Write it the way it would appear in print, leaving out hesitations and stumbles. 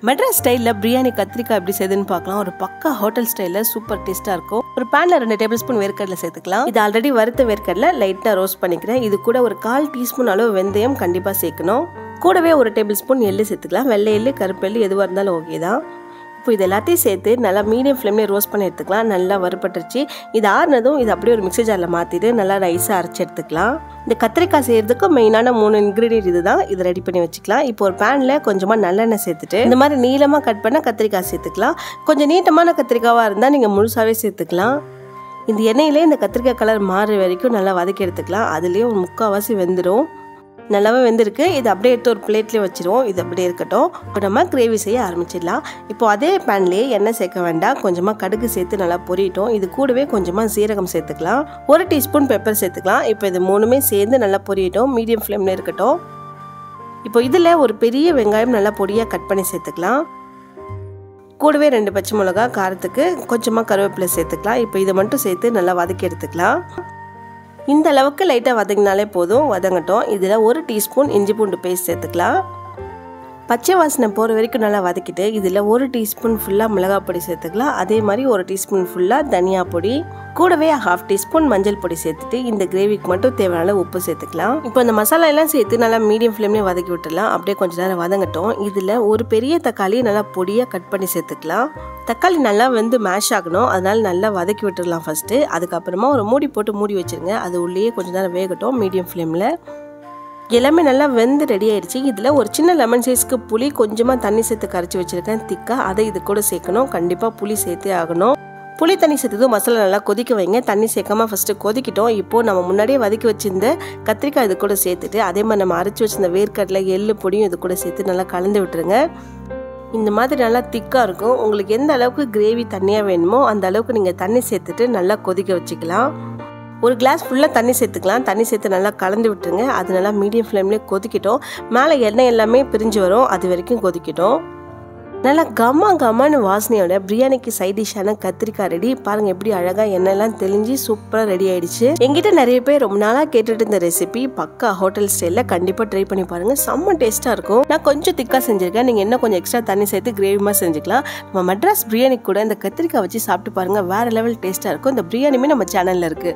மெட்ராஸ் ஸ்டைல்ல பிரியாணி கத்திரிக்காய் எப்படி செய்யுதுன்னு பார்க்கலாம். ஒரு பக்கா ஹோட்டல் ஸ்டைல்ல சூப்பர் டேஸ்டா இருக்கும். ஒரு பேன்ல 2 டேபிள் ஸ்பூன் வேர்க்கடலை சேர்த்துக்கலாம். இது ஆல்ரெடி வறுத்த வேர்க்கடலை லைட்டா ரோஸ்ட் பண்ணிக்கிறேன். இது கூட ஒரு 1/4 டீஸ்பூன் அளவு வெந்தயம் கண்டிப்பா சேர்க்கணும். கூடவே 1 டேபிள் ஸ்பூன் எள்ளு சேர்த்துக்கலாம். வெள்ளை எள்ளு கருப்பு எள்ளு எதுவாக இருந்தாலும் ஓகே தான். இப்போ இது எல்லாத்தையும் சேர்த்து நல்லா மீடியம் ஃப்ளேம்லேயே ரோஸ்ட் பண்ணி எடுத்துக்கலாம். நல்லா வறுபட்டுருச்சு. இது ஆறுனதும் இது அப்படியே ஒரு மிக்ஸி ஜாரில் மாற்றிட்டு நல்லா ரைஸாக அரைச்சி எடுத்துக்கலாம். இந்த கத்திரிக்காய் செய்யறதுக்கு மெயினான 3 இன்க்ரீடியன்ட் இதுதான். இதை ரெடி பண்ணி வச்சுக்கலாம். இப்போ ஒரு பேனில் கொஞ்சமாக நல்லெண்ணெய் சேர்த்துட்டு இந்த மாதிரி நீளமாக கட் பண்ண கத்திரிக்காய் சேர்த்துக்கலாம். கொஞ்சம் நீட்டமான கத்திரிக்காவாக இருந்தால் நீங்கள் முழுசாகவே சேர்த்துக்கலாம். இந்த எண்ணெயிலே இந்த கத்திரிக்காய் கலர் மாறுற வரைக்கும் நல்லா வதக்கி எடுத்துக்கலாம். அதுலேயே ஒரு 3/4 வெந்துடும். நல்லாவே வெந்திருக்கு. இது அப்படியே எடுத்து ஒரு பிளேட்லேயே வச்சிருவோம். இது அப்படியே இருக்கட்டும். இப்போ நம்ம கிரேவி செய்ய ஆரம்பிச்சிடலாம். இப்போ அதே பேன்லேயே எண்ணெய் சேர்க்க வேண்டாம். கொஞ்சமாக கடுகு சேர்த்து நல்லா பொரியிட்டோம். இது கூடவே கொஞ்சமாக சீரகம் சேர்த்துக்கலாம். 1 டீஸ்பூன் பெப்பர் சேர்த்துக்கலாம். இப்போ இது 3மே சேர்ந்து நல்லா பொரியிட்டோம். மீடியம் ஃப்ளேமில் இருக்கட்டும். இப்போ இதில் ஒரு பெரிய வெங்காயம் நல்லா பொடியாக கட் பண்ணி சேர்த்துக்கலாம். கூடவே 2 பச்சை மிளகா காரத்துக்கு கொஞ்சமாக கருவேப்பிலை சேர்த்துக்கலாம். இப்போ இதை மட்டும் சேர்த்து நல்லா வதக்கி எடுத்துக்கலாம். இந்த அளவுக்கு லைட்டாக வதங்கினாலே போதும். வதங்கட்டும். இதில் 1 டீஸ்பூன் இஞ்சி பூண்டு பேஸ்ட் சேர்த்துக்கலாம். பச்சை வாசனை போகிற வரைக்கும் நல்லா வதக்கிட்டு இதில் 1 டீஸ்பூன் ஃபுல்லாக மிளகாய் பொடி சேர்த்துக்கலாம். அதே மாதிரி 1 டீஸ்பூன் ஃபுல்லாக தனியா பொடி, கூடவே 1/2 டீஸ்பூன் மஞ்சள் பொடி சேர்த்துட்டு இந்த கிரேவிக்கு மட்டும் தேவையான உப்பு சேர்த்துக்கலாம். இப்போ இந்த மசாலா எல்லாம் சேர்த்து நல்லா மீடியம் ஃப்ளேம்லேயே வதக்கி விட்டுடலாம். அப்படியே கொஞ்சம் நேரம் வதங்கட்டும். இதில் ஒரு பெரிய தக்காளி நல்லா பொடியாக கட் பண்ணி சேர்த்துக்கலாம். தக்காளி நல்லா வந்து மேஷ் ஆகணும். அதனால நல்லா வதக்கி விட்டுடலாம் ஃபர்ஸ்ட்டு. அதுக்கப்புறமா ஒரு மூடி போட்டு மூடி வச்சுருங்க. அது உள்ளேயே கொஞ்சம் நேரம் வேகட்டும் மீடியம் ஃப்ளேமில். எல்லாமே நல்லா வெந்து ரெடி ஆயிடுச்சு. இதில் ஒரு சின்ன லெமன் சைஸ்க்கு புளி கொஞ்சமாக தண்ணி சேர்த்து கரைச்சி வச்சுருக்கேன் திக்காக. அதை இது கூட சேர்க்கணும். கண்டிப்பாக புளி சேர்த்தே ஆகணும். புளி தண்ணி சேர்த்ததும் மசாலா நல்லா கொதிக்க வைங்க. தண்ணி சேர்க்காம ஃபஸ்ட்டு கொதிக்கிட்டோம். இப்போது நம்ம முன்னாடியே வதக்கி வச்சிருந்த கத்திரிக்காய் இது கூட சேர்த்துட்டு அதே மாதிரி நம்ம அரைச்சி வச்சிருந்த வேர்க்கடலை எள்ளு பொடியும் இது கூட சேர்த்து நல்லா கலந்து விட்டுருங்க. இந்த மாதிரி நல்லா திக்காக இருக்கும். உங்களுக்கு எந்த அளவுக்கு கிரேவி தண்ணியாக வேணுமோ அந்த அளவுக்கு நீங்கள் தண்ணி சேர்த்துட்டு நல்லா கொதிக்க வச்சுக்கலாம். ஒரு கிளாஸ் ஃபுல்லாக தண்ணி சேர்த்துக்கலாம். தண்ணி சேர்த்து நல்லா கலந்து விட்டுருங்க. அது நல்லா மீடியம் ஃப்ளேம்லேயே கொதிக்கிட்டோம். மேலே எண்ணெய் எல்லாமே பிரிஞ்சு வரும். அது வரைக்கும் கொதிக்கிட்டோம். நல்லா கம்மான்னு வாசனையோட பிரியாணிக்கு சைட் டிஷ்ஷான கத்திரிக்காய் ரெடி. பாருங்க எப்படி அழகாக எண்ணெய்லாம் தெளிஞ்சு சூப்பராக ரெடி ஆயிடுச்சு. எங்கிட்ட நிறைய பேர் ரொம்ப நாளாக கேட்டுட்டு இருந்த ரெசிபி பக்கா ஹோட்டல் ஸ்டைலில் கண்டிப்பாக ட்ரை பண்ணி பாருங்க. செம்ம டேஸ்ட்டாக இருக்கும். நான் கொஞ்சம் திக்காக செஞ்சுருக்கேன். நீங்கள் இன்னும் கொஞ்சம் எக்ஸ்ட்ரா தண்ணி சேர்த்து கிரேவிமாக செஞ்சுக்கலாம். நம்ம மெட்ராஸ் பிரியாணி கூட இந்த கத்திரிக்காய் வச்சு சாப்பிட்டு பாருங்க. வேற லெவல் டேஸ்ட்டாக இருக்கும். இந்த பிரியாணியுமே நம்ம சேனலில் இருக்குது.